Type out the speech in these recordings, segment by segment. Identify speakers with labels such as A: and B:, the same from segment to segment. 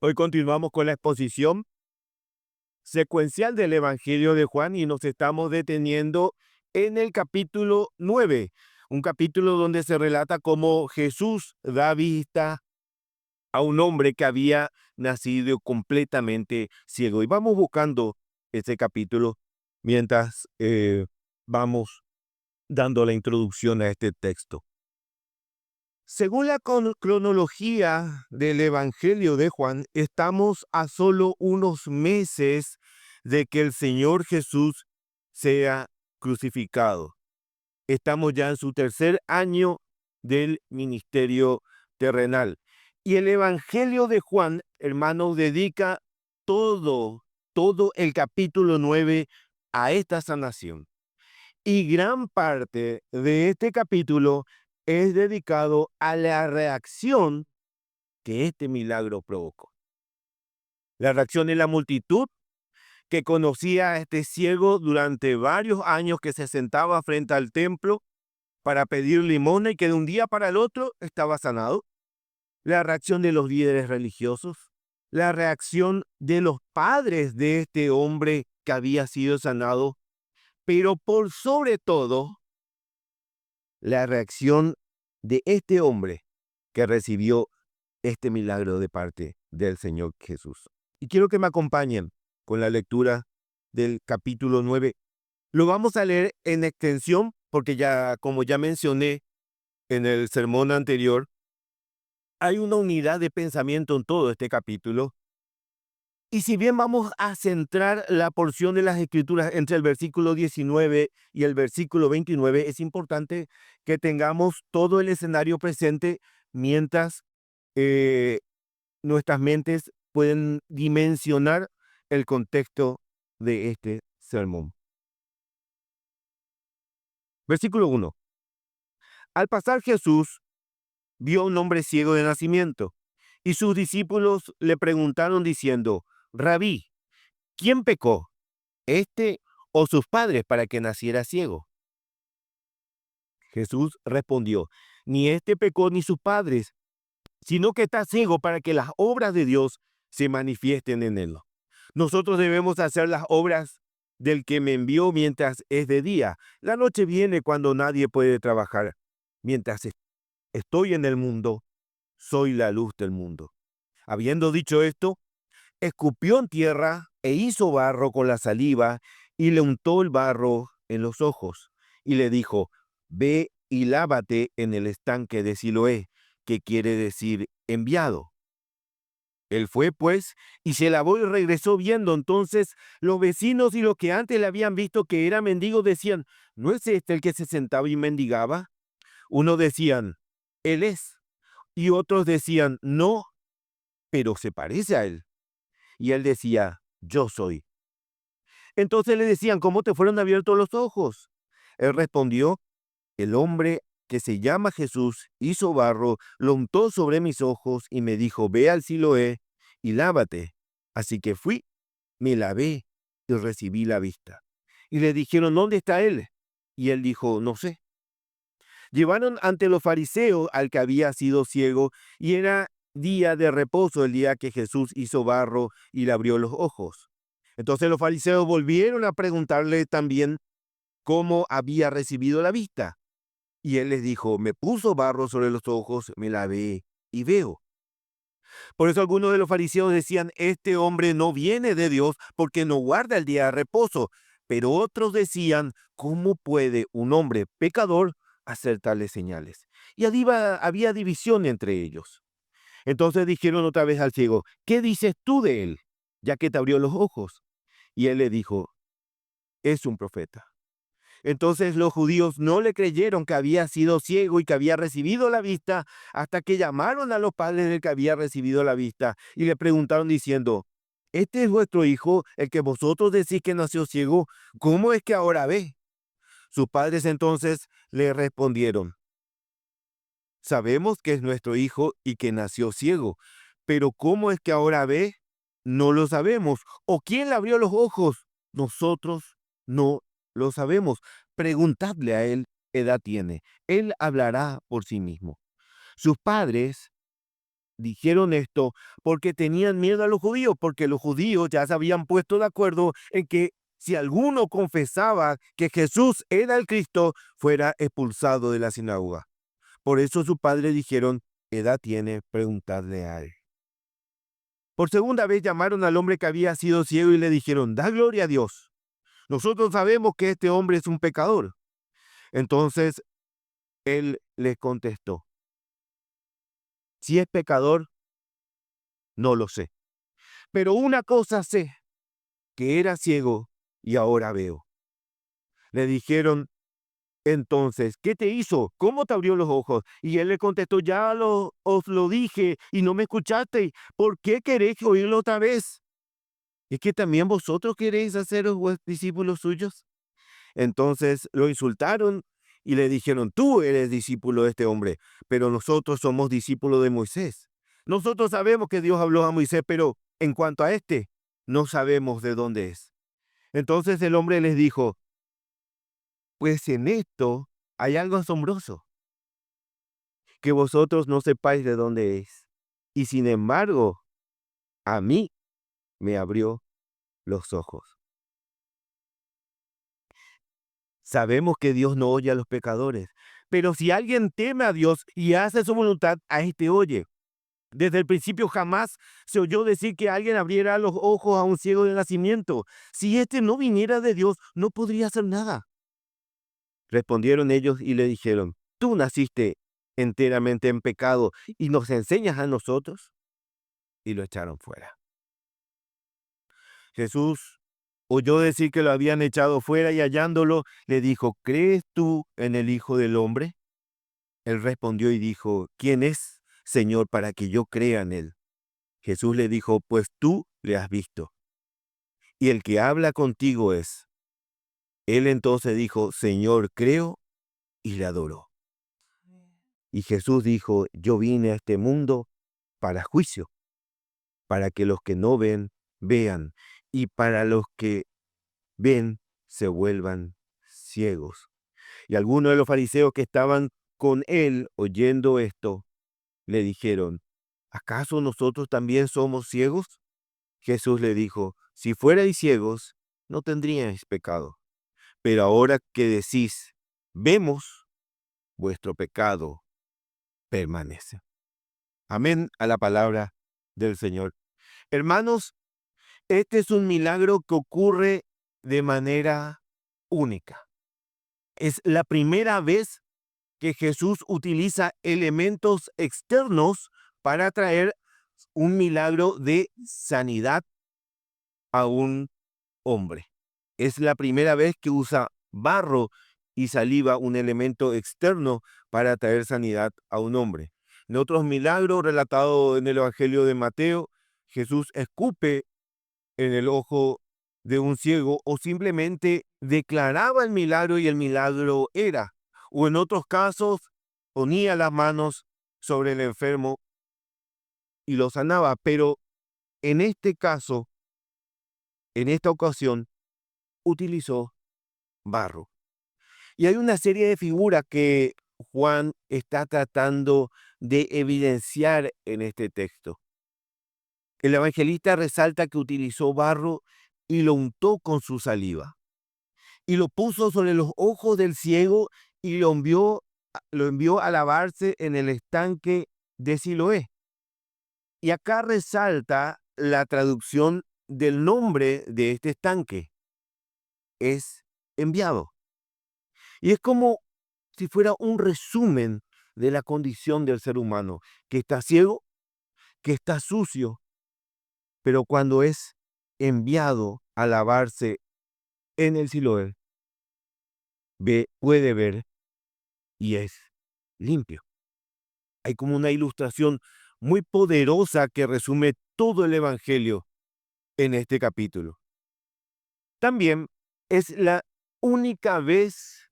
A: Hoy continuamos con la exposición secuencial del Evangelio de Juan y nos estamos deteniendo en el capítulo 9, un capítulo donde se relata cómo Jesús da vista a un hombre que había nacido completamente ciego. Y vamos buscando ese capítulo mientras vamos dando la introducción a este texto. Según la cronología del Evangelio de Juan, estamos a solo unos meses de que el Señor Jesús sea crucificado. Estamos ya en su tercer año del ministerio terrenal. Y el Evangelio de Juan, hermanos, dedica todo el capítulo 9 a esta sanación. Y gran parte de este capítulo es dedicado a la reacción que este milagro provocó. La reacción de la multitud que conocía a este ciego durante varios años, que se sentaba frente al templo para pedir limosna y que de un día para el otro estaba sanado. La reacción de los líderes religiosos. La reacción de los padres de este hombre que había sido sanado. Pero por sobre todo, la reacción de este hombre que recibió este milagro de parte del Señor Jesús. Y quiero que me acompañen con la lectura del capítulo 9. Lo vamos a leer en extensión porque ya, como ya mencioné en el sermón anterior, hay una unidad de pensamiento en todo este capítulo. Y si bien vamos a centrar la porción de las Escrituras entre el versículo 19 y el versículo 29, es importante que tengamos todo el escenario presente mientras eh, nuestras mentes pueden dimensionar el contexto de este sermón. Versículo 1. Al pasar Jesús vio a un hombre ciego de nacimiento, y sus discípulos le preguntaron diciendo: Rabí, ¿quién pecó, este o sus padres, para que naciera ciego? Jesús respondió: Ni este pecó ni sus padres, sino que está ciego para que las obras de Dios se manifiesten en él. Nosotros debemos hacer las obras del que me envió mientras es de día. La noche viene cuando nadie puede trabajar. Mientras estoy en el mundo, soy la luz del mundo. Habiendo dicho esto, escupió en tierra e hizo barro con la saliva y le untó el barro en los ojos y le dijo: Ve y lávate en el estanque de Siloé, que quiere decir enviado. Él fue, pues, y se lavó y regresó viendo. Entonces los vecinos y los que antes le habían visto que era mendigo decían: ¿No es este el que se sentaba y mendigaba? Unos decían: Él es. Y otros decían: No, pero se parece a él. Y él decía: Yo soy. Entonces le decían: ¿Cómo te fueron abiertos los ojos? Él respondió: El hombre que se llama Jesús hizo barro, lo untó sobre mis ojos y me dijo: Ve al Siloé y lávate. Así que fui, me lavé y recibí la vista. Y le dijeron: ¿Dónde está él? Y él dijo: No sé. Llevaron ante los fariseos al que había sido ciego, y era día de reposo el día que Jesús hizo barro y le abrió los ojos. Entonces los fariseos volvieron a preguntarle también cómo había recibido la vista. Y él les dijo: Me puso barro sobre los ojos, me lavé y veo. Por eso algunos de los fariseos decían: Este hombre no viene de Dios porque no guarda el día de reposo. Pero otros decían: ¿Cómo puede un hombre pecador hacer tales señales? Y había división entre ellos. Entonces dijeron otra vez al ciego: ¿Qué dices tú de él, ya que te abrió los ojos? Y él le dijo: Es un profeta. Entonces los judíos no le creyeron que había sido ciego y que había recibido la vista, hasta que llamaron a los padres del que había recibido la vista y le preguntaron diciendo: ¿Este es vuestro hijo, el que vosotros decís que nació ciego? ¿Cómo es que ahora ve? Sus padres entonces le respondieron: Sabemos que es nuestro hijo y que nació ciego, pero ¿cómo es que ahora ve? No lo sabemos. ¿O quién le abrió los ojos? Nosotros no lo sabemos. Preguntadle a él qué edad tiene. Él hablará por sí mismo. Sus padres dijeron esto porque tenían miedo a los judíos, porque los judíos ya se habían puesto de acuerdo en que si alguno confesaba que Jesús era el Cristo, fuera expulsado de la sinagoga. Por eso sus padres dijeron: ¿qué edad tiene? Preguntadle a él. Por segunda vez llamaron al hombre que había sido ciego y le dijeron: da gloria a Dios. Nosotros sabemos que este hombre es un pecador. Entonces él les contestó: si es pecador, no lo sé. Pero una cosa sé, que era ciego y ahora veo. Le dijeron entonces: ¿qué te hizo? ¿Cómo te abrió los ojos? Y él le contestó: os lo dije y no me escuchasteis. ¿Por qué queréis oírlo otra vez? ¿Es que también vosotros queréis haceros discípulos suyos? Entonces lo insultaron y le dijeron: tú eres discípulo de este hombre, pero nosotros somos discípulos de Moisés. Nosotros sabemos que Dios habló a Moisés, pero en cuanto a este, no sabemos de dónde es. Entonces el hombre les dijo: pues en esto hay algo asombroso, que vosotros no sepáis de dónde es. Y sin embargo, a mí me abrió los ojos. Sabemos que Dios no oye a los pecadores, pero si alguien teme a Dios y hace su voluntad, a este oye. Desde el principio jamás se oyó decir que alguien abriera los ojos a un ciego de nacimiento. Si éste no viniera de Dios, no podría hacer nada. Respondieron ellos y le dijeron: tú naciste enteramente en pecado y nos enseñas a nosotros. Y lo echaron fuera. Jesús oyó decir que lo habían echado fuera y hallándolo, le dijo: ¿crees tú en el Hijo del Hombre? Él respondió y dijo: ¿quién es, Señor, para que yo crea en él? Jesús le dijo: pues tú le has visto, y el que habla contigo es. Él entonces dijo: Señor, creo, y le adoró. Y Jesús dijo: yo vine a este mundo para juicio, para que los que no ven, vean, y para los que ven, se vuelvan ciegos. Y algunos de los fariseos que estaban con él oyendo esto, le dijeron: ¿acaso nosotros también somos ciegos? Jesús le dijo: si fuerais ciegos, no tendríais pecado. Pero ahora que decís: vemos, vuestro pecado permanece. Amén a la palabra del Señor. Hermanos, este es un milagro que ocurre de manera única. Es la primera vez que Jesús utiliza elementos externos para traer un milagro de sanidad a un hombre. Es la primera vez que usa barro y saliva, un elemento externo, para traer sanidad a un hombre. En otros milagros relatados en el Evangelio de Mateo, Jesús escupe en el ojo de un ciego o simplemente declaraba el milagro y el milagro era. O en otros casos ponía las manos sobre el enfermo y lo sanaba. Pero en este caso, en esta ocasión, utilizó barro. Y hay una serie de figuras que Juan está tratando de evidenciar en este texto. El evangelista resalta que utilizó barro y lo untó con su saliva y lo puso sobre los ojos del ciego y lo envió a lavarse en el estanque de Siloé. Y acá resalta la traducción del nombre de este estanque: es enviado. Y es como si fuera un resumen de la condición del ser humano, que está ciego, que está sucio, pero cuando es enviado a lavarse en el Siloé, puede ver y es limpio. Hay como una ilustración muy poderosa que resume todo el Evangelio en este capítulo. También es la única vez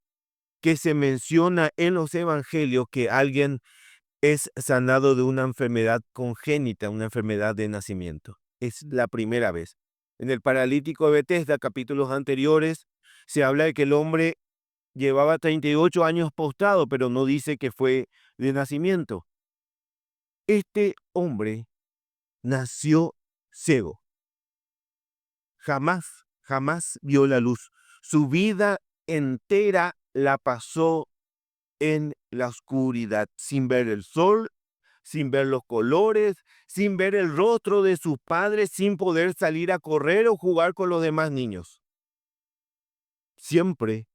A: que se menciona en los Evangelios que alguien es sanado de una enfermedad congénita, una enfermedad de nacimiento. Es la primera vez. En el paralítico de Betesda, capítulos anteriores, se habla de que el hombre llevaba 38 años postrado, pero no dice que fue de nacimiento. Este hombre nació ciego. Jamás vio la luz. Su vida entera la pasó en la oscuridad, sin ver el sol, sin ver los colores, sin ver el rostro de sus padres, sin poder salir a correr o jugar con los demás niños. Siempre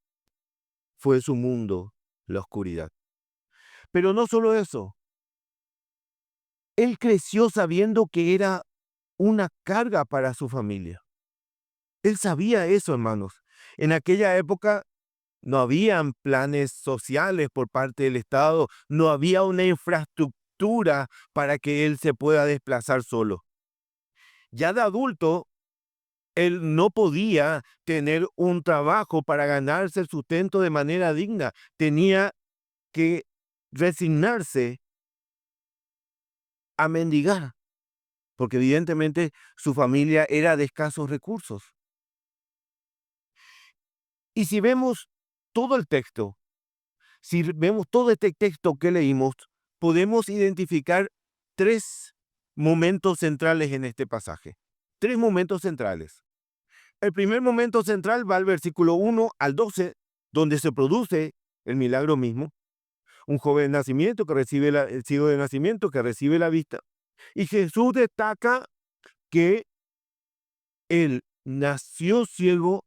A: fue su mundo la oscuridad. Pero no solo eso, él creció sabiendo que era una carga para su familia. Él sabía eso, hermanos. En aquella época no habían planes sociales por parte del Estado, no había una infraestructura para que él se pueda desplazar solo. Ya de adulto, él no podía tener un trabajo para ganarse el sustento de manera digna. Tenía que resignarse a mendigar, porque evidentemente su familia era de escasos recursos. Y si vemos todo el texto, si vemos todo este texto que leímos, podemos identificar 3 momentos centrales en este pasaje. 3 momentos centrales. El primer momento central va al versículo 1 al 12, donde se produce el milagro mismo. Un joven de nacimiento que recibe el ciego de nacimiento que recibe la vista. Y Jesús destaca que él nació ciego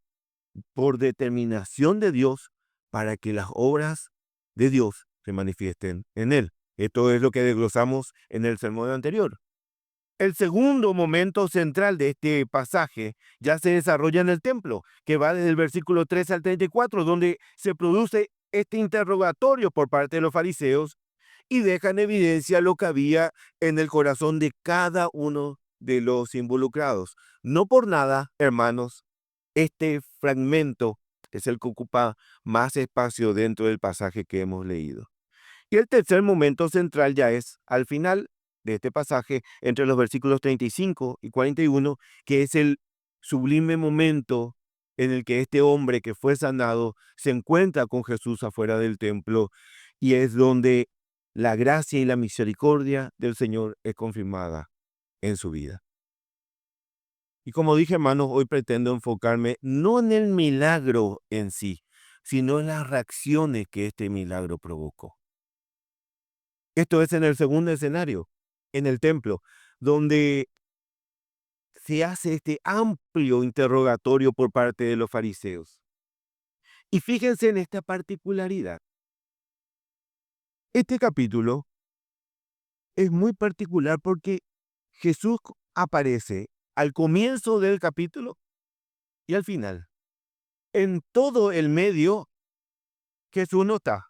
A: por determinación de Dios para que las obras de Dios se manifiesten en él. Esto es lo que desglosamos en el sermón anterior. El segundo momento central de este pasaje ya se desarrolla en el templo, que va desde el versículo 3 al 34, donde se produce este interrogatorio por parte de los fariseos y deja en evidencia lo que había en el corazón de cada uno de los involucrados. No por nada, hermanos, este fragmento es el que ocupa más espacio dentro del pasaje que hemos leído. Y el tercer momento central ya es al final de este pasaje, entre los versículos 35 y 41, que es el sublime momento en el que este hombre que fue sanado se encuentra con Jesús afuera del templo, y es donde la gracia y la misericordia del Señor es confirmada en su vida. Y como dije, hermanos, hoy pretendo enfocarme no en el milagro en sí, sino en las reacciones que este milagro provocó. Esto es en el segundo escenario, en el templo, donde se hace este amplio interrogatorio por parte de los fariseos. Y fíjense en esta particularidad. Este capítulo es muy particular porque Jesús aparece al comienzo del capítulo y al final. En todo el medio, Jesús no está.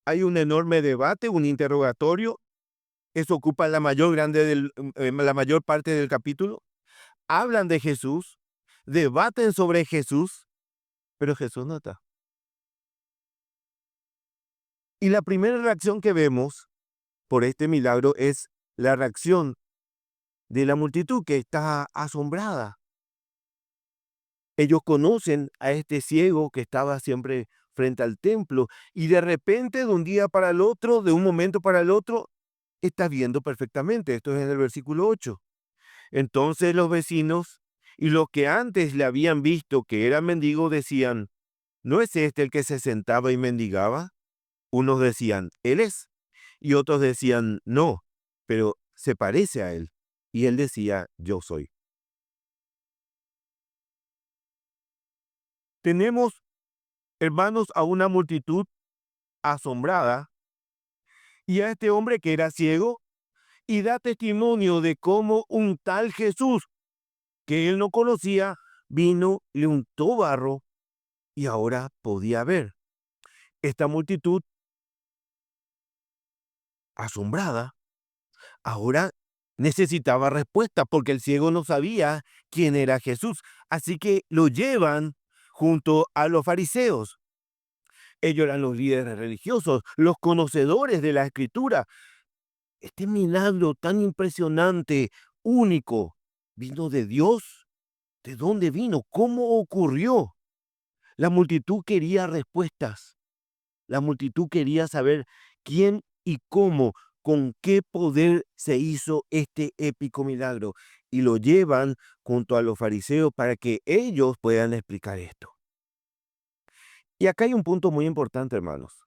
A: Hay un enorme debate, un interrogatorio. Eso ocupa la mayor parte del capítulo. Hablan de Jesús, debaten sobre Jesús, pero Jesús no está. Y la primera reacción que vemos por este milagro es la reacción de la multitud que está asombrada. Ellos conocen a este ciego que estaba siempre frente al templo y de repente, de un día para el otro, de un momento para el otro, está viendo perfectamente. Esto es en el versículo 8. Entonces los vecinos y los que antes le habían visto que era mendigo decían, ¿no es este el que se sentaba y mendigaba? Unos decían, él es, y otros decían, no, pero se parece a él. Y él decía, yo soy. Tenemos, hermanos, a una multitud asombrada y a este hombre que era ciego y da testimonio de cómo un tal Jesús que él no conocía vino, le untó barro y ahora podía ver. Esta multitud asombrada ahora necesitaba respuesta porque el ciego no sabía quién era Jesús. Así que lo llevan junto a los fariseos. Ellos eran los líderes religiosos, los conocedores de la Escritura. Este milagro tan impresionante, único, ¿vino de Dios? ¿De dónde vino? ¿Cómo ocurrió? La multitud quería respuestas. La multitud quería saber quién y cómo, con qué poder se hizo este épico milagro. Y lo llevan junto a los fariseos para que ellos puedan explicar esto. Y acá hay un punto muy importante, hermanos.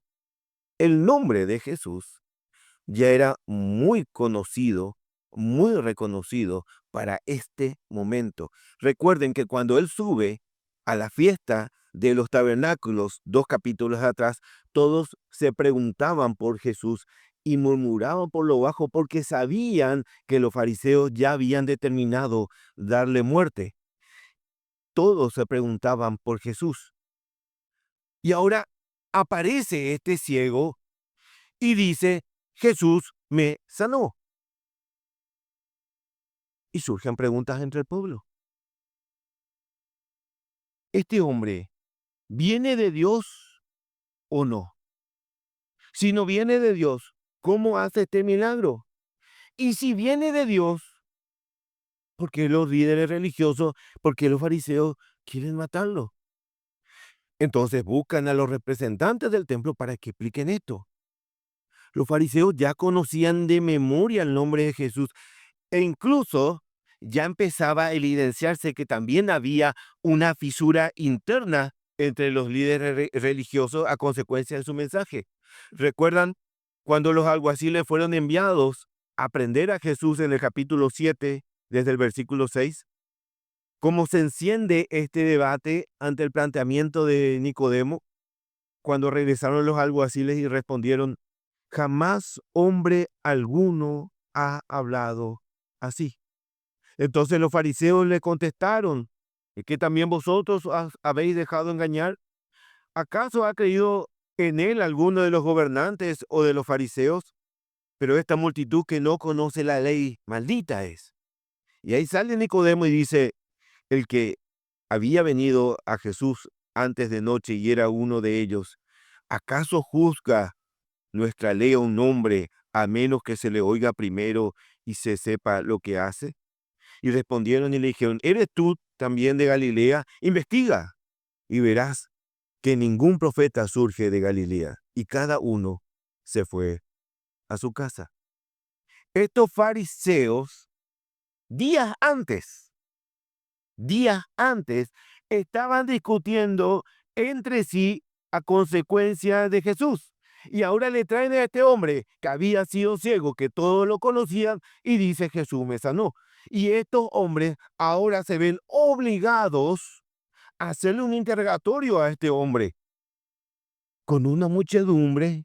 A: El nombre de Jesús ya era muy conocido, muy reconocido para este momento. Recuerden que cuando él sube a la fiesta de los tabernáculos, 2 capítulos atrás, todos se preguntaban por Jesús y murmuraban por lo bajo porque sabían que los fariseos ya habían determinado darle muerte. Todos se preguntaban por Jesús. Y ahora aparece este ciego y dice, Jesús me sanó. Y surgen preguntas entre el pueblo. ¿Este hombre viene de Dios o no? Si no viene de Dios, ¿cómo hace este milagro? Y si viene de Dios, ¿por qué los líderes religiosos, por qué los fariseos quieren matarlo? Entonces buscan a los representantes del templo para que expliquen esto. Los fariseos ya conocían de memoria el nombre de Jesús. E incluso ya empezaba a evidenciarse que también había una fisura interna entre los líderes religiosos a consecuencia de su mensaje. ¿Recuerdan cuando los alguaciles fueron enviados a prender a Jesús en el capítulo 7, desde el versículo 6? ¿Cómo se enciende este debate ante el planteamiento de Nicodemo? Cuando regresaron los alguaciles y respondieron, jamás hombre alguno ha hablado así. Entonces los fariseos le contestaron, ¿es que también vosotros habéis dejado engañar? ¿Acaso ha creído en él alguno de los gobernantes o de los fariseos? Pero esta multitud que no conoce la ley, maldita es. Y ahí sale Nicodemo y dice, el que había venido a Jesús antes de noche y era uno de ellos, ¿acaso juzga nuestra ley a un hombre a menos que se le oiga primero y se sepa lo que hace? Y respondieron y le dijeron, ¿eres tú también de Galilea? Investiga y verás que ningún profeta surge de Galilea. Y cada uno se fue a su casa. Estos fariseos, días antes, estaban discutiendo entre sí a consecuencia de Jesús. Y ahora le traen a este hombre que había sido ciego, que todos lo conocían, y dice, Jesús me sanó. Y estos hombres ahora se ven obligados a hacerle un interrogatorio a este hombre, con una muchedumbre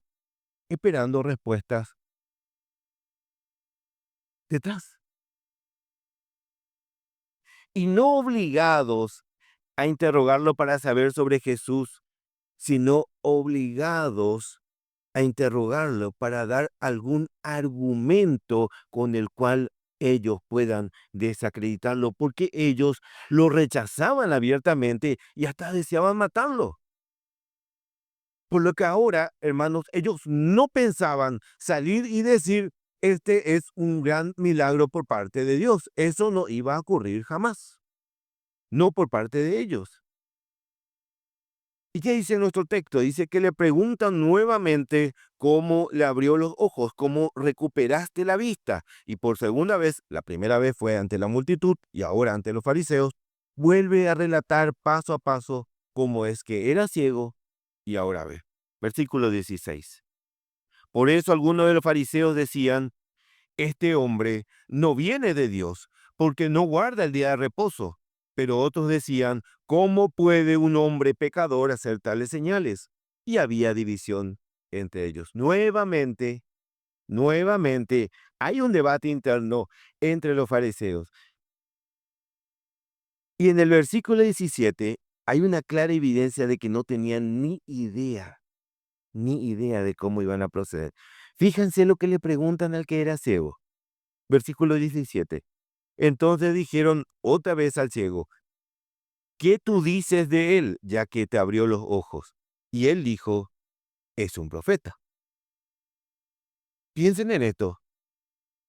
A: esperando respuestas detrás. Y no obligados a interrogarlo para saber sobre Jesús, sino obligados a interrogarlo para dar algún argumento con el cual ellos puedan desacreditarlo, porque ellos lo rechazaban abiertamente y hasta deseaban matarlo. Por lo que ahora, hermanos, ellos no pensaban salir y decir, este es un gran milagro por parte de Dios. Eso no iba a ocurrir jamás, no por parte de ellos. ¿Y qué dice nuestro texto? Dice que le preguntan nuevamente cómo le abrió los ojos, cómo recuperaste la vista. Y por segunda vez, la primera vez fue ante la multitud y ahora ante los fariseos, vuelve a relatar paso a paso cómo es que era ciego y ahora ve. Versículo 16. Por eso algunos de los fariseos decían, este hombre no viene de Dios, porque no guarda el día de reposo. Pero otros decían, ¿cómo puede un hombre pecador hacer tales señales? Y había división entre ellos. Nuevamente, hay un debate interno entre los fariseos. Y en el versículo 17 hay una clara evidencia de que no tenían ni idea de cómo iban a proceder. Fíjense lo que le preguntan al que era ciego. Versículo 17. Entonces dijeron otra vez al ciego, ¿qué tú dices de él, ya que te abrió los ojos? Y él dijo, es un profeta. Piensen en esto.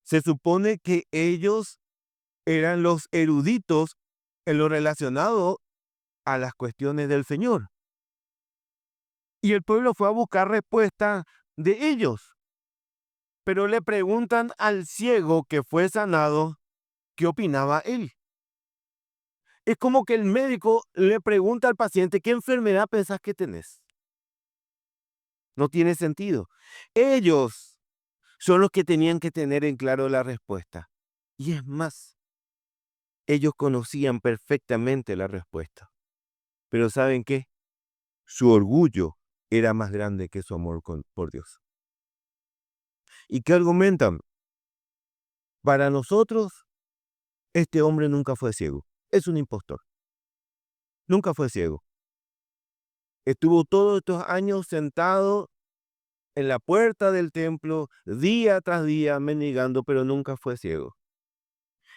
A: Se supone que ellos eran los eruditos en lo relacionado a las cuestiones del Señor. Y el pueblo fue a buscar respuesta de ellos. Pero le preguntan al ciego que fue sanado qué opinaba él. Es como que el médico le pregunta al paciente qué enfermedad pensás que tenés. No tiene sentido. Ellos son los que tenían que tener en claro la respuesta. Y es más, ellos conocían perfectamente la respuesta. Pero ¿saben qué? Su orgullo era más grande que su amor por Dios. ¿Y qué argumentan? Para nosotros, este hombre nunca fue ciego. Es un impostor. Nunca fue ciego. Estuvo todos estos años sentado en la puerta del templo, día tras día, mendigando, pero nunca fue ciego.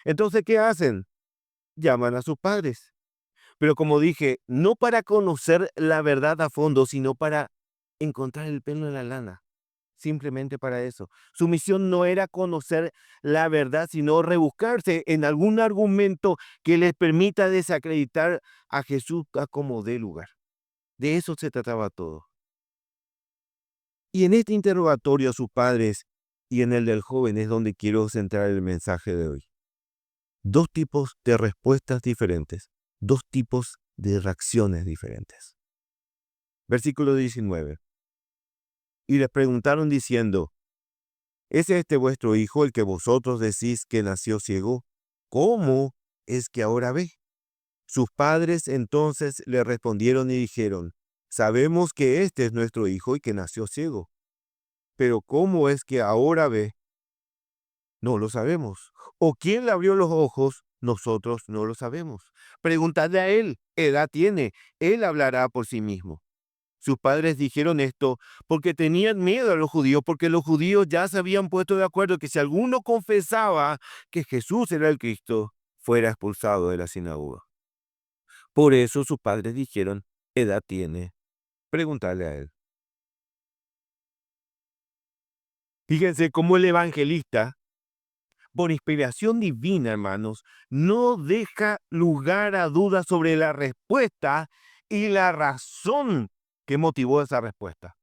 A: Entonces, ¿qué hacen? Llaman a sus padres. Pero como dije, no para conocer la verdad a fondo, sino para encontrar el pelo en la lana. Simplemente para eso. Su misión no era conocer la verdad, sino rebuscarse en algún argumento que les permita desacreditar a Jesús a como dé lugar. De eso se trataba todo. Y en este interrogatorio a sus padres y en el del joven es donde quiero centrar el mensaje de hoy. Dos tipos de respuestas diferentes, dos tipos de reacciones diferentes. Versículo 19. Y les preguntaron diciendo, ¿es este vuestro hijo el que vosotros decís que nació ciego? ¿Cómo es que ahora ve? Sus padres entonces le respondieron y dijeron, sabemos que este es nuestro hijo y que nació ciego, pero ¿cómo es que ahora ve? No lo sabemos. ¿O quién le abrió los ojos? Nosotros no lo sabemos. Preguntadle a él, edad tiene, él hablará por sí mismo. Sus padres dijeron esto porque tenían miedo a los judíos, porque los judíos ya se habían puesto de acuerdo que si alguno confesaba que Jesús era el Cristo, fuera expulsado de la sinagoga. Por eso sus padres dijeron, edad tiene, preguntarle a él. Fíjense cómo el evangelista, por inspiración divina, hermanos, no deja lugar a dudas sobre la respuesta y la razón que motivó esa respuesta.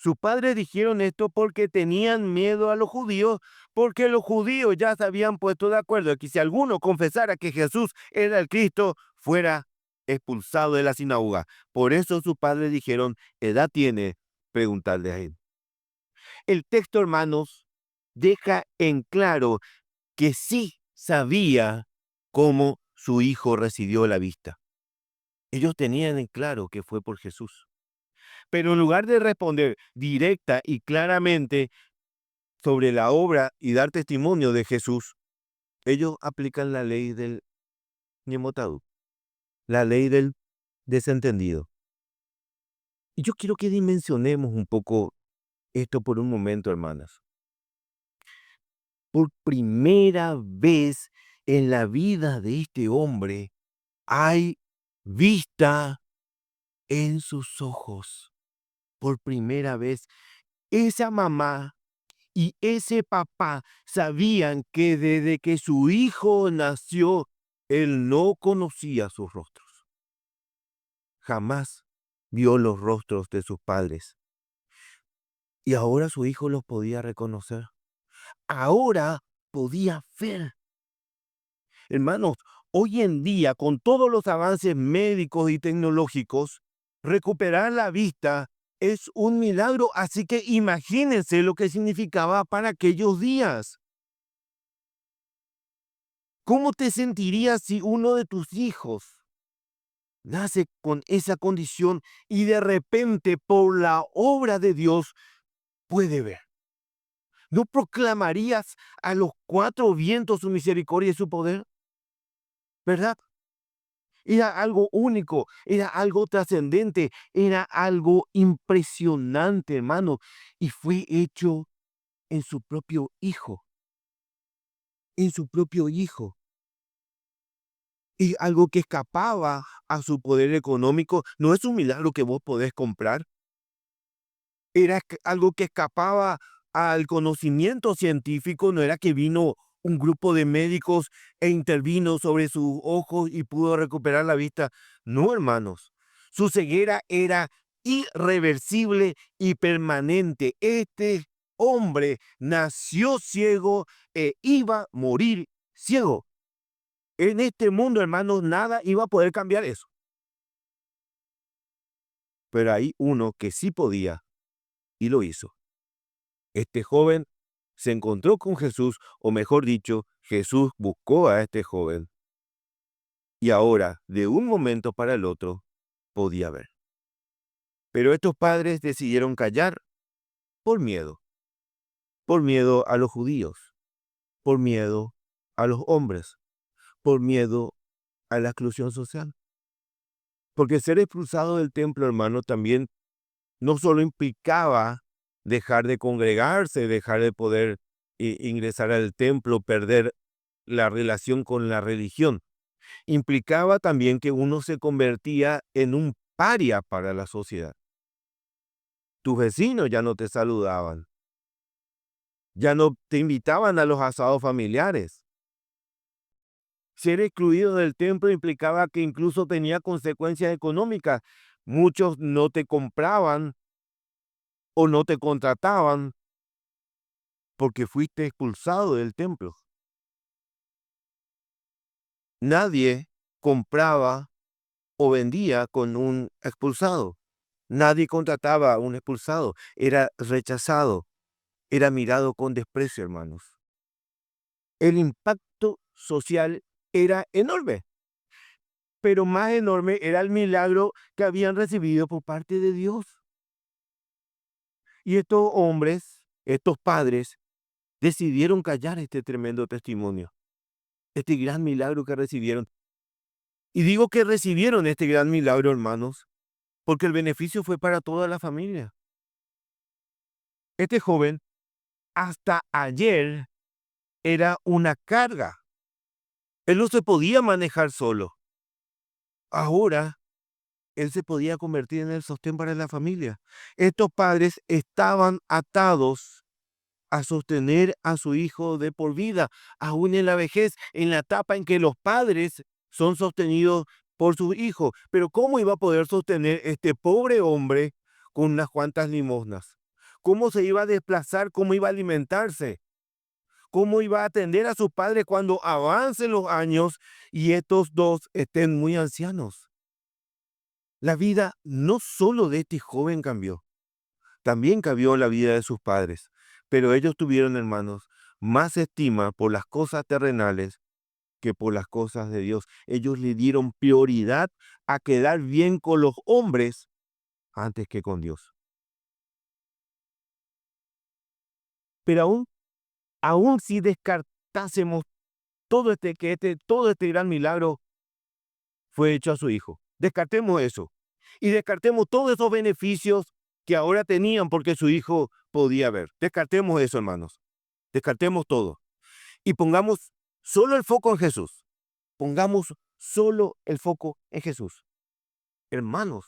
A: Sus padres dijeron esto porque tenían miedo a los judíos, porque los judíos ya se habían puesto de acuerdo que si alguno confesara que Jesús era el Cristo, fuera expulsado de la sinagoga. Por eso sus padres dijeron, edad tiene, preguntarle a él. El texto, hermanos, deja en claro que sí sabía cómo su hijo recibió la vista. Ellos tenían en claro que fue por Jesús. Pero en lugar de responder directa y claramente sobre la obra y dar testimonio de Jesús, ellos aplican la ley del Nemotadu, la ley del desentendido. Y yo quiero que dimensionemos un poco esto por un momento, hermanas. Por primera vez en la vida de este hombre hay vista en sus ojos. Por primera vez, esa mamá y ese papá sabían que desde que su hijo nació, él no conocía sus rostros. Jamás vio los rostros de sus padres. Y ahora su hijo los podía reconocer. Ahora podía ver. Hermanos, hoy en día, con todos los avances médicos y tecnológicos, recuperar la vista es un milagro. Así que imagínense lo que significaba para aquellos días. ¿Cómo te sentirías si uno de tus hijos nace con esa condición y de repente por la obra de Dios puede ver? ¿No proclamarías a los cuatro vientos su misericordia y su poder? ¿Verdad? Era algo único, era algo trascendente, era algo impresionante, hermano, y fue hecho en su propio hijo, en su propio hijo. Y algo que escapaba a su poder económico, no es un milagro que vos podés comprar. Era algo que escapaba al conocimiento científico, no era que vino un grupo de médicos e intervino sobre sus ojos y pudo recuperar la vista. No, hermanos, su ceguera era irreversible y permanente. Este hombre nació ciego e iba a morir ciego. En este mundo, hermanos, nada iba a poder cambiar eso. Pero hay uno que sí podía y lo hizo. Este joven se encontró con Jesús, o mejor dicho, Jesús buscó a este joven y ahora, de un momento para el otro, podía ver. Pero estos padres decidieron callar por miedo a los judíos, por miedo a los hombres, por miedo a la exclusión social. Porque ser expulsado del templo, hermano, también no solo implicaba dejar de congregarse, dejar de poder ingresar al templo, perder la relación con la religión. Implicaba también que uno se convertía en un paria para la sociedad. Tus vecinos ya no te saludaban, ya no te invitaban a los asados familiares. Ser excluido del templo implicaba que incluso tenía consecuencias económicas. Muchos no te compraban o no te contrataban porque fuiste expulsado del templo. Nadie compraba o vendía con un expulsado. Nadie contrataba a un expulsado. Era rechazado. Era mirado con desprecio, hermanos. El impacto social era enorme, pero más enorme era el milagro que habían recibido por parte de Dios. Y estos hombres, estos padres, decidieron callar este tremendo testimonio, este gran milagro que recibieron. Y digo que recibieron este gran milagro, hermanos, porque el beneficio fue para toda la familia. Este joven, hasta ayer, era una carga. Él no se podía manejar solo. Ahora, él se podía convertir en el sostén para la familia. Estos padres estaban atados a sostener a su hijo de por vida, aún en la vejez, en la etapa en que los padres son sostenidos por sus hijos. Pero ¿cómo iba a poder sostener este pobre hombre con unas cuantas limosnas? ¿Cómo se iba a desplazar? ¿Cómo iba a alimentarse? ¿Cómo iba a atender a sus padres cuando avancen los años y estos dos estén muy ancianos? La vida no solo de este joven cambió, también cambió la vida de sus padres, pero ellos tuvieron, hermanos, más estima por las cosas terrenales que por las cosas de Dios. Ellos le dieron prioridad a quedar bien con los hombres antes que con Dios. Pero aún si descartásemos todo este gran milagro fue hecho a su hijo. Descartemos eso. Y descartemos todos esos beneficios que ahora tenían porque su hijo podía ver. Descartemos eso, hermanos. Descartemos todo. Y pongamos solo el foco en Jesús. Pongamos solo el foco en Jesús. Hermanos,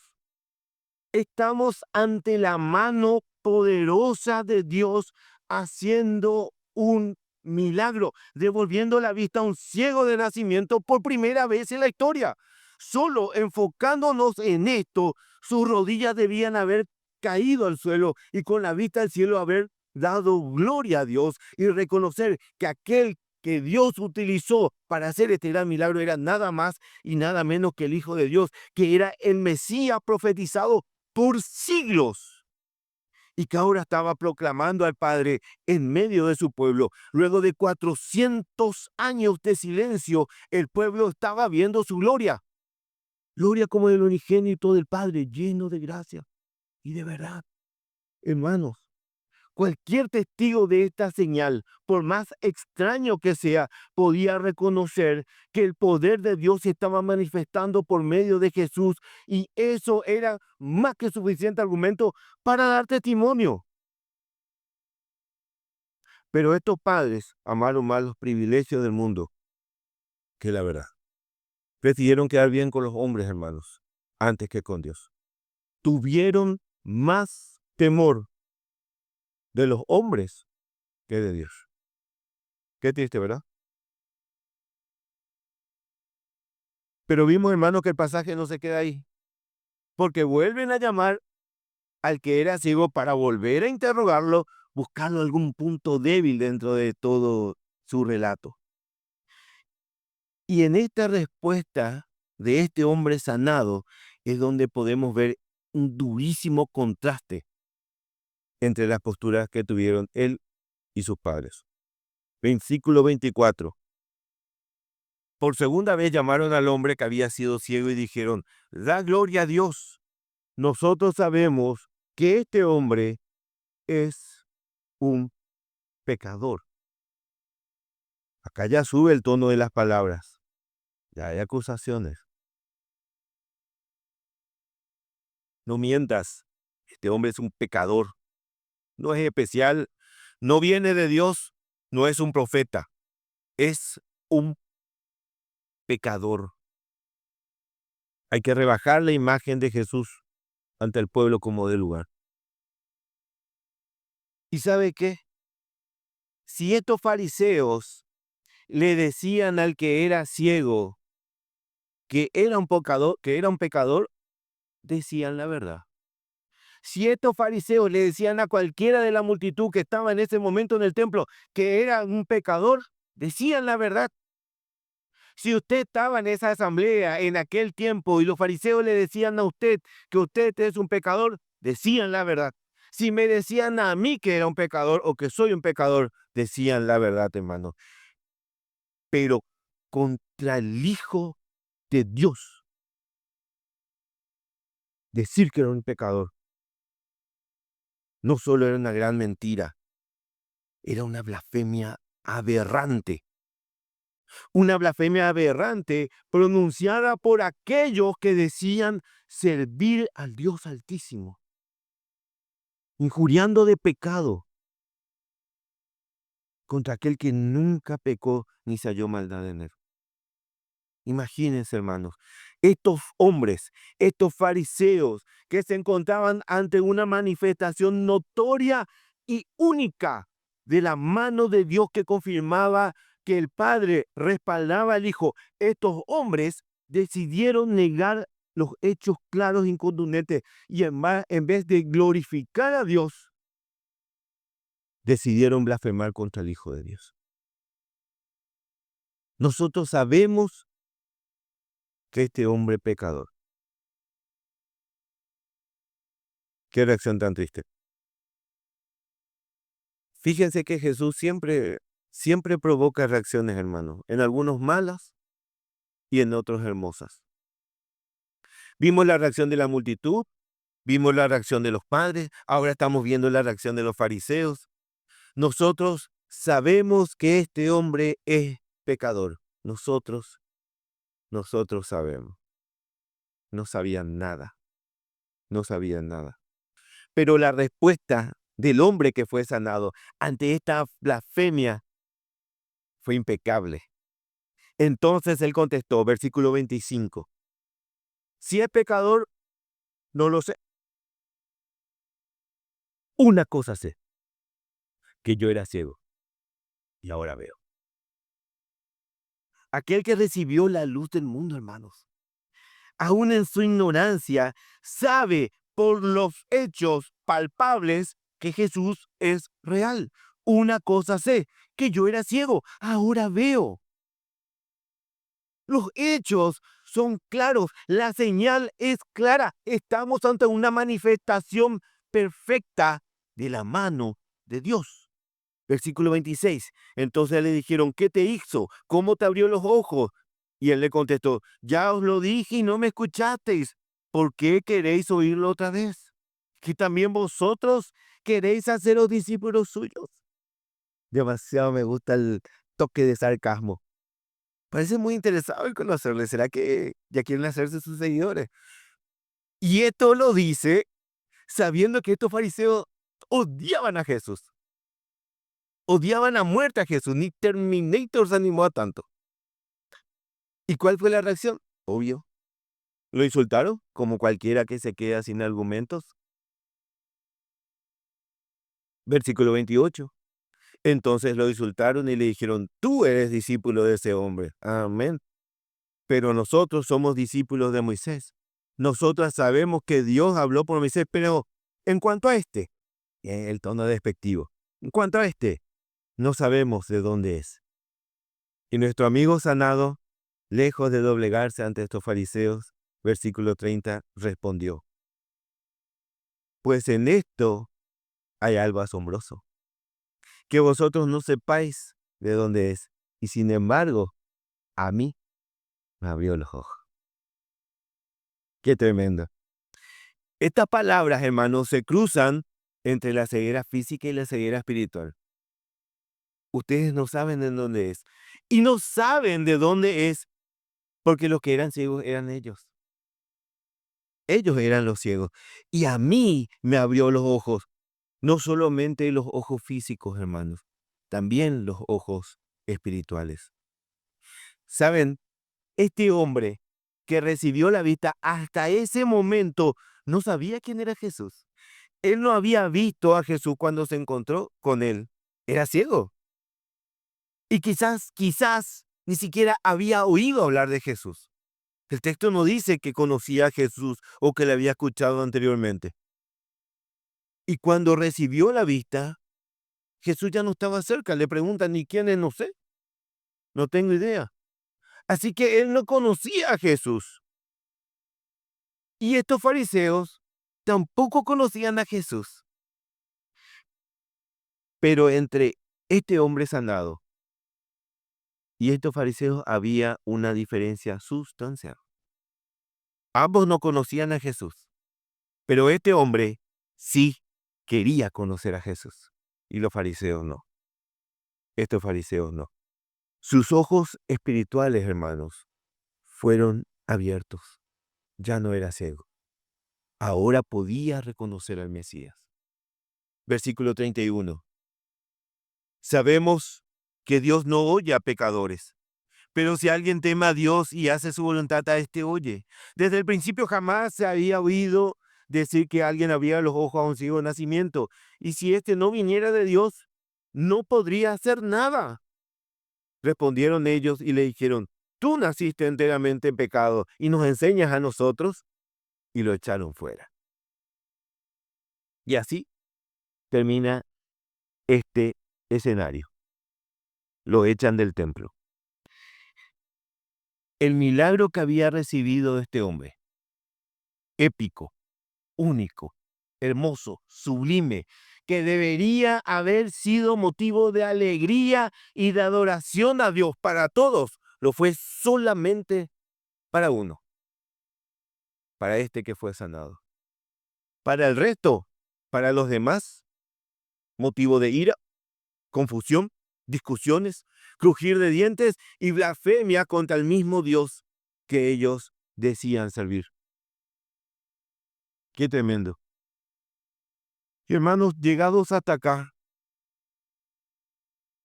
A: estamos ante la mano poderosa de Dios haciendo un milagro, devolviendo la vista a un ciego de nacimiento por primera vez en la historia. Solo enfocándonos en esto, sus rodillas debían haber caído al suelo y con la vista al cielo haber dado gloria a Dios y reconocer que aquel que Dios utilizó para hacer este gran milagro era nada más y nada menos que el Hijo de Dios, que era el Mesías profetizado por siglos y que ahora estaba proclamando al Padre en medio de su pueblo. Luego de 400 años de silencio, el pueblo estaba viendo su gloria. Gloria como del unigénito del Padre, lleno de gracia y de verdad. Hermanos, cualquier testigo de esta señal, por más extraño que sea, podía reconocer que el poder de Dios se estaba manifestando por medio de Jesús y eso era más que suficiente argumento para dar testimonio. Pero estos padres amaron más los privilegios del mundo que la verdad. Decidieron quedar bien con los hombres, hermanos, antes que con Dios. Tuvieron más temor de los hombres que de Dios. Qué triste, ¿verdad? Pero vimos, hermanos, que el pasaje no se queda ahí, porque vuelven a llamar al que era ciego para volver a interrogarlo, buscando algún punto débil dentro de todo su relato. Y en esta respuesta de este hombre sanado es donde podemos ver un durísimo contraste entre las posturas que tuvieron él y sus padres. Versículo 24. Por segunda vez llamaron al hombre que había sido ciego y dijeron: da gloria a Dios. Nosotros sabemos que este hombre es un pecador. Acá ya sube el tono de las palabras. Ya hay acusaciones. No mientas. Este hombre es un pecador. No es especial. No viene de Dios. No es un profeta. Es un pecador. Hay que rebajar la imagen de Jesús ante el pueblo como de lugar. ¿Y sabe qué? Si estos fariseos le decían al que era ciego que era un pecador, decían la verdad. Si estos fariseos le decían a cualquiera de la multitud que estaba en ese momento en el templo que era un pecador, decían la verdad. Si usted estaba en esa asamblea en aquel tiempo y los fariseos le decían a usted que usted es un pecador, decían la verdad. Si me decían a mí que era un pecador o que soy un pecador, decían la verdad, hermano. Pero contra el Hijo de Dios, decir que era un pecador, no solo era una gran mentira, era una blasfemia aberrante. Una blasfemia aberrante pronunciada por aquellos que decían servir al Dios Altísimo, injuriando de pecado contra aquel que nunca pecó ni se halló maldad en él. Imagínense, hermanos, estos hombres, estos fariseos que se encontraban ante una manifestación notoria y única de la mano de Dios que confirmaba que el Padre respaldaba al Hijo. Estos hombres decidieron negar los hechos claros e incontundentes y en vez de glorificar a Dios, decidieron blasfemar contra el Hijo de Dios. Nosotros sabemos que este hombre pecador. Qué reacción tan triste. Fíjense que Jesús siempre provoca reacciones, hermano, en algunos malas y en otros hermosas. Vimos la reacción de la multitud, vimos la reacción de los padres, ahora estamos viendo la reacción de los fariseos. Nosotros sabemos que este hombre es pecador. Nosotros sabemos. No sabían nada, no sabían nada. Pero la respuesta del hombre que fue sanado ante esta blasfemia fue impecable. Entonces él contestó, versículo 25, si es pecador, no lo sé. Una cosa sé, que yo era ciego y ahora veo. Aquel que recibió la luz del mundo, hermanos, aún en su ignorancia, sabe por los hechos palpables que Jesús es real. Una cosa sé, que yo era ciego, ahora veo. Los hechos son claros, la señal es clara. Estamos ante una manifestación perfecta de la mano de Dios. Versículo 26. Entonces le dijeron, ¿qué te hizo? ¿Cómo te abrió los ojos? Y él le contestó, ya os lo dije y no me escuchasteis. ¿Por qué queréis oírlo otra vez? ¿Que también vosotros queréis haceros discípulos suyos? Demasiado me gusta el toque de sarcasmo. Parece muy interesado en conocerle. ¿Será que ya quieren hacerse sus seguidores? Y esto lo dice sabiendo que estos fariseos odiaban a Jesús. Odiaban a muerte a Jesús. Ni Terminator se animó a tanto. ¿Y cuál fue la reacción? Obvio. ¿Lo insultaron? Como cualquiera que se queda sin argumentos. Versículo 28. Entonces lo insultaron y le dijeron, tú eres discípulo de ese hombre. Amén. Pero nosotros somos discípulos de Moisés. Nosotras sabemos que Dios habló por Moisés, pero En cuanto a este, el tono despectivo, en cuanto a este, no sabemos de dónde es. Y nuestro amigo sanado, lejos de doblegarse ante estos fariseos, versículo 30, respondió: pues en esto hay algo asombroso, que vosotros no sepáis de dónde es, y sin embargo, a mí me abrió los ojos. Qué tremendo. Estas palabras, hermanos, se cruzan entre la ceguera física y la ceguera espiritual. Ustedes no saben de dónde es. Y no saben de dónde es porque los que eran ciegos eran ellos. Ellos eran los ciegos. Y a mí me abrió los ojos. No solamente los ojos físicos, hermanos, también los ojos espirituales. ¿Saben? Este hombre que recibió la vista hasta ese momento no sabía quién era Jesús. Él no había visto a Jesús cuando se encontró con él. Era ciego. Y quizás ni siquiera había oído hablar de Jesús. El texto no dice que conocía a Jesús o que le había escuchado anteriormente. Y cuando recibió la vista, Jesús ya no estaba cerca. Le preguntan, ¿y quién es? No sé. No tengo idea. Así que él no conocía a Jesús. Y estos fariseos tampoco conocían a Jesús. Pero entre este hombre sanado y estos fariseos había una diferencia sustancial. Ambos no conocían a Jesús, pero este hombre sí quería conocer a Jesús y los fariseos no. Estos fariseos no. Sus ojos espirituales, hermanos, fueron abiertos. Ya no era ciego. Ahora podía reconocer al Mesías. Versículo 31. Sabemos que Dios no oye a pecadores, pero si alguien teme a Dios y hace su voluntad, a este oye. Desde el principio jamás se había oído decir que alguien abría los ojos a un ciego de nacimiento. Y si éste no viniera de Dios, no podría hacer nada. Respondieron ellos y le dijeron: tú naciste enteramente en pecado y nos enseñas a nosotros. Y lo echaron fuera. Y así termina este escenario. Lo echan del templo. El milagro que había recibido este hombre, épico, único, hermoso, sublime, que debería haber sido motivo de alegría y de adoración a Dios para todos, lo fue solamente para uno, para este que fue sanado. Para el resto, para los demás, motivo de ira, confusión, discusiones, crujir de dientes y blasfemia contra el mismo Dios que ellos decían servir. Qué tremendo. Y hermanos, llegados hasta acá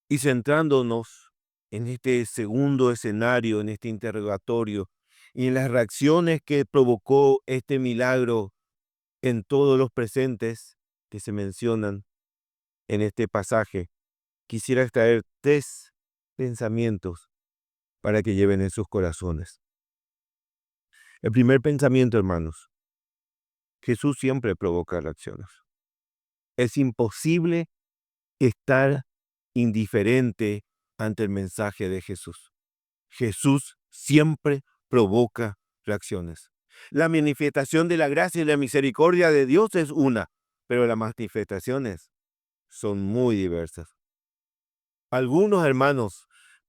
A: y centrándonos en este segundo escenario, en este interrogatorio y en las reacciones que provocó este milagro en todos los presentes que se mencionan en este pasaje, quisiera extraer 3 pensamientos para que lleven en sus corazones. El primer pensamiento, hermanos: Jesús siempre provoca reacciones. Es imposible estar indiferente ante el mensaje de Jesús. Jesús siempre provoca reacciones. La manifestación de la gracia y la misericordia de Dios es una, pero las manifestaciones son muy diversas. Algunos hermanos,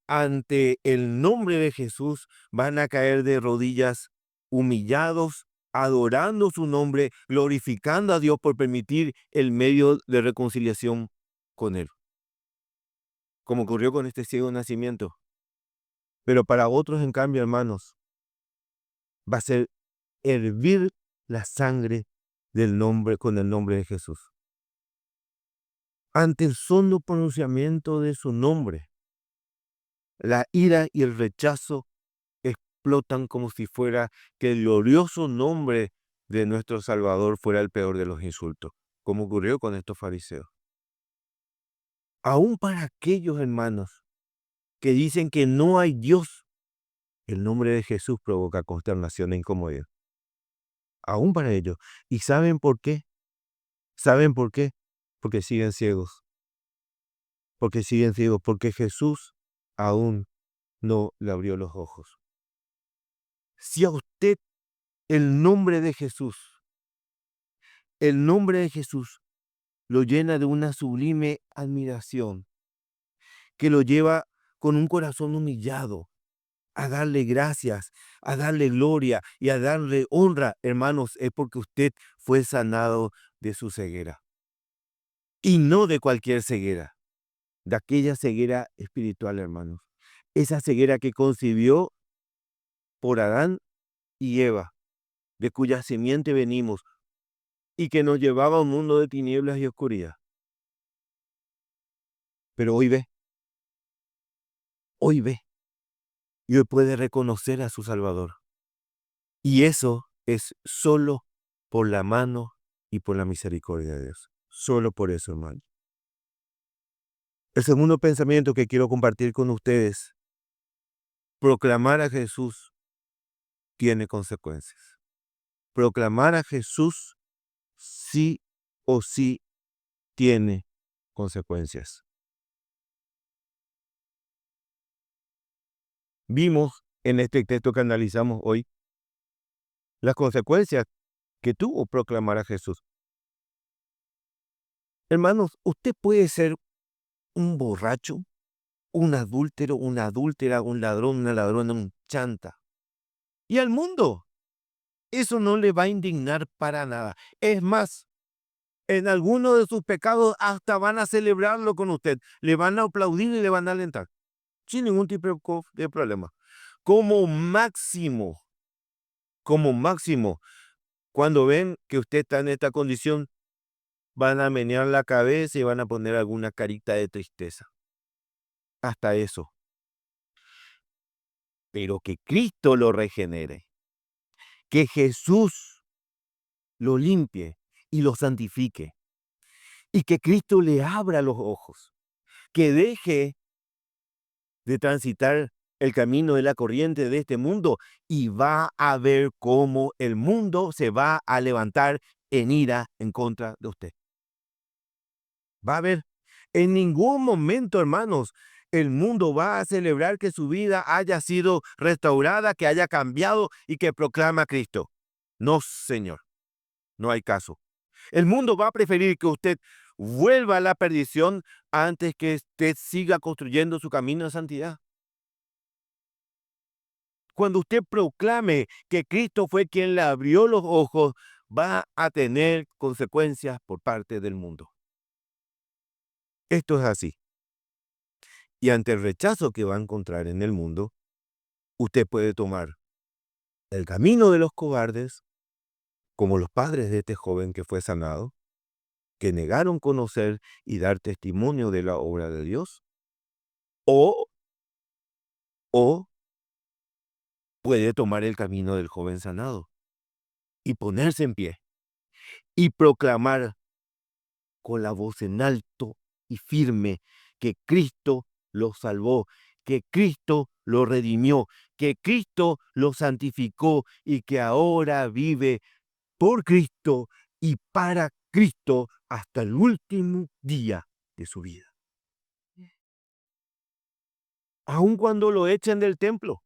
A: ante el nombre de Jesús, van a caer de rodillas, humillados, adorando su nombre, glorificando a Dios por permitir el medio de reconciliación con Él, como ocurrió con este ciego de nacimiento. Pero para otros, en cambio, hermanos, va a ser hervir la sangre del nombre con el nombre de Jesús. Ante el solo pronunciamiento de su nombre, la ira y el rechazo explotan como si fuera que el glorioso nombre de nuestro Salvador fuera el peor de los insultos, como ocurrió con estos fariseos. Aún para aquellos hermanos que dicen que no hay Dios, el nombre de Jesús provoca consternación e incomodidad. Aún para ellos. ¿Y saben por qué? ¿Saben por qué? Porque siguen ciegos, porque Jesús aún no le abrió los ojos. Si a usted el nombre de Jesús, el nombre de Jesús lo llena de una sublime admiración, que lo lleva con un corazón humillado a darle gracias, a darle gloria y a darle honra, hermanos, es porque usted fue sanado de su ceguera. Y no de cualquier ceguera, de aquella ceguera espiritual, hermanos. Esa ceguera que concibió por Adán y Eva, de cuya simiente venimos y que nos llevaba a un mundo de tinieblas y oscuridad. Pero hoy ve y hoy puede reconocer a su Salvador. Y eso es solo por la mano y por la misericordia de Dios. Solo por eso, hermano. El segundo pensamiento que quiero compartir con ustedes, proclamar a Jesús tiene consecuencias. Proclamar a Jesús sí o sí tiene consecuencias. Vimos en este texto que analizamos hoy las consecuencias que tuvo proclamar a Jesús. Hermanos, usted puede ser un borracho, un adúltero, una adúltera, un ladrón, una ladrona, un chanta. Y al mundo, eso no le va a indignar para nada. Es más, en alguno de sus pecados hasta van a celebrarlo con usted. Le van a aplaudir y le van a alentar. Sin ningún tipo de problema. Como máximo, cuando ven que usted está en esta condición, van a menear la cabeza y van a poner alguna carita de tristeza. Hasta eso. Pero que Cristo lo regenere, que Jesús lo limpie y lo santifique, y que Cristo le abra los ojos, que deje de transitar el camino de la corriente de este mundo y va a ver cómo el mundo se va a levantar en ira en contra de usted. Va a ver, en ningún momento, hermanos, el mundo va a celebrar que su vida haya sido restaurada, que haya cambiado y que proclama a Cristo. No, Señor, no hay caso. El mundo va a preferir que usted vuelva a la perdición antes que usted siga construyendo su camino de santidad. Cuando usted proclame que Cristo fue quien le abrió los ojos, va a tener consecuencias por parte del mundo. Esto es así. Y ante el rechazo que va a encontrar en el mundo, usted puede tomar el camino de los cobardes, como los padres de este joven que fue sanado, que negaron conocer y dar testimonio de la obra de Dios, o puede tomar el camino del joven sanado y ponerse en pie y proclamar con la voz en alto y firme que Cristo lo salvó, que Cristo lo redimió, que Cristo lo santificó y que ahora vive por Cristo y para Cristo hasta el último día de su vida. Aun cuando lo echen del templo,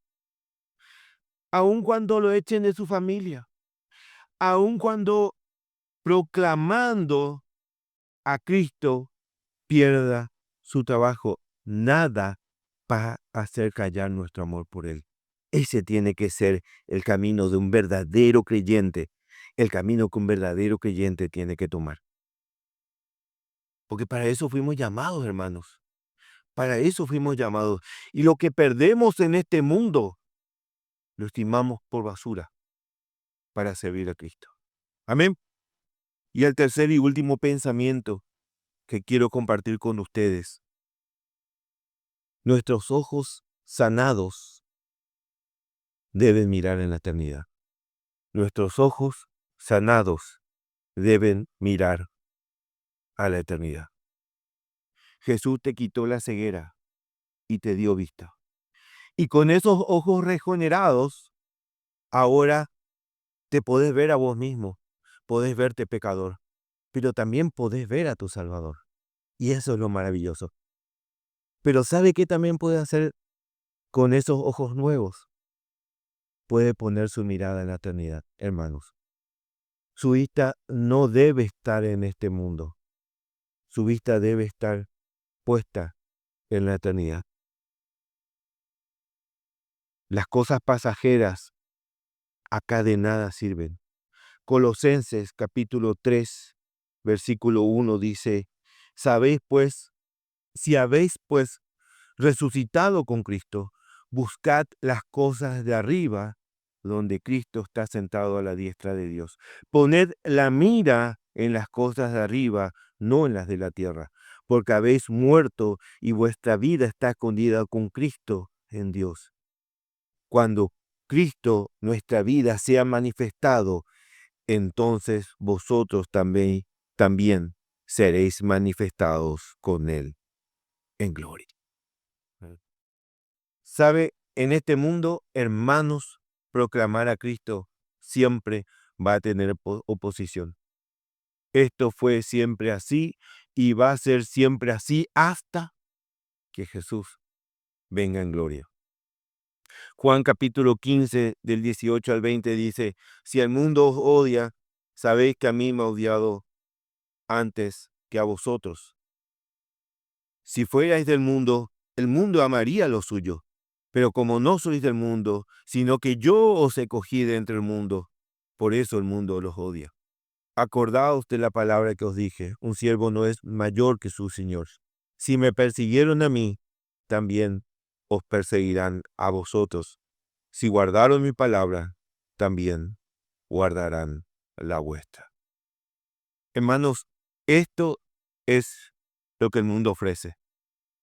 A: aun cuando lo echen de su familia, aun cuando proclamando a Cristo pierda su trabajo, nada va a hacer callar nuestro amor por Él. Ese tiene que ser el camino de un verdadero creyente, el camino que un verdadero creyente tiene que tomar. Porque para eso fuimos llamados, hermanos. Para eso fuimos llamados. Y lo que perdemos en este mundo, lo estimamos por basura para servir a Cristo. Amén. Y el tercer y último pensamiento que quiero compartir con ustedes. Nuestros ojos sanados deben mirar en la eternidad. Nuestros ojos sanados deben mirar a la eternidad. Jesús te quitó la ceguera y te dio vista. Y con esos ojos regenerados, ahora te podés ver a vos mismo, podés verte pecador. pero también podés ver a tu Salvador. Y eso es lo maravilloso. Pero ¿sabe qué también puede hacer con esos ojos nuevos? Puede poner su mirada en la eternidad, hermanos. Su vista no debe estar en este mundo. Su vista debe estar puesta en la eternidad. Las cosas pasajeras acá de nada sirven. Colosenses capítulo 3, versículo 1 dice, sabéis pues, si habéis pues resucitado con Cristo, buscad las cosas de arriba, donde Cristo está sentado a la diestra de Dios. Poned la mira en las cosas de arriba, no en las de la tierra, porque habéis muerto y vuestra vida está escondida con Cristo en Dios. Cuando Cristo, nuestra vida, sea manifestado, entonces vosotros también seréis manifestados con Él en gloria. ¿Sabe? En este mundo, hermanos, proclamar a Cristo siempre va a tener oposición. Esto fue siempre así y va a ser siempre así hasta que Jesús venga en gloria. Juan capítulo 15 del 18 al 20 dice, si el mundo os odia, sabéis que a mí me ha odiado antes que a vosotros. Si fuerais del mundo, el mundo amaría lo suyo. Pero como no sois del mundo, sino que yo os escogí de entre el mundo, por eso el mundo los odia. Acordaos de la palabra que os dije, un siervo no es mayor que su señor. Si me persiguieron a mí, también os perseguirán a vosotros. Si guardaron mi palabra, también guardarán la vuestra. Hermanos, esto es lo que el mundo ofrece.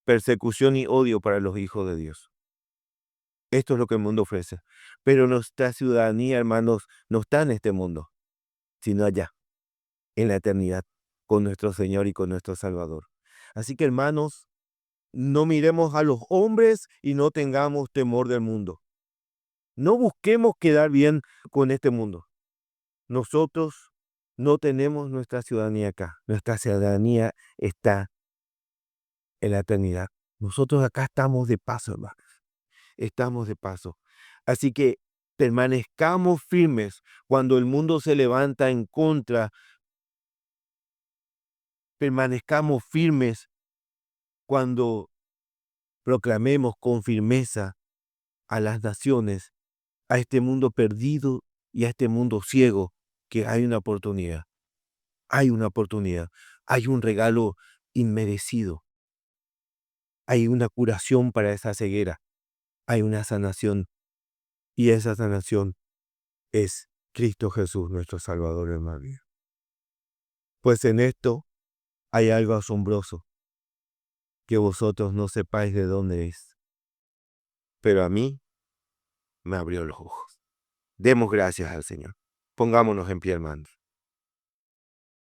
A: Persecución y odio para los hijos de Dios. Esto es lo que el mundo ofrece. Pero nuestra ciudadanía, hermanos, no está en este mundo, sino allá, en la eternidad, con nuestro Señor y con nuestro Salvador. Así que, hermanos, no miremos a los hombres y no tengamos temor del mundo. No busquemos quedar bien con este mundo. Nosotros no tenemos nuestra ciudadanía acá. Nuestra ciudadanía está en la eternidad. Nosotros acá estamos de paso, hermanos. Estamos de paso. Así que permanezcamos firmes cuando el mundo se levanta en contra. Permanezcamos firmes cuando proclamemos con firmeza a las naciones, a este mundo perdido y a este mundo ciego, que hay una oportunidad. Hay una oportunidad. Hay un regalo inmerecido. Hay una curación para esa ceguera. Hay una sanación. Y esa sanación es Cristo Jesús, nuestro Salvador, hermano. Pues en esto hay algo asombroso, que vosotros no sepáis de dónde es. Pero a mí me abrió los ojos. Demos gracias al Señor. Pongámonos en pie, hermanos.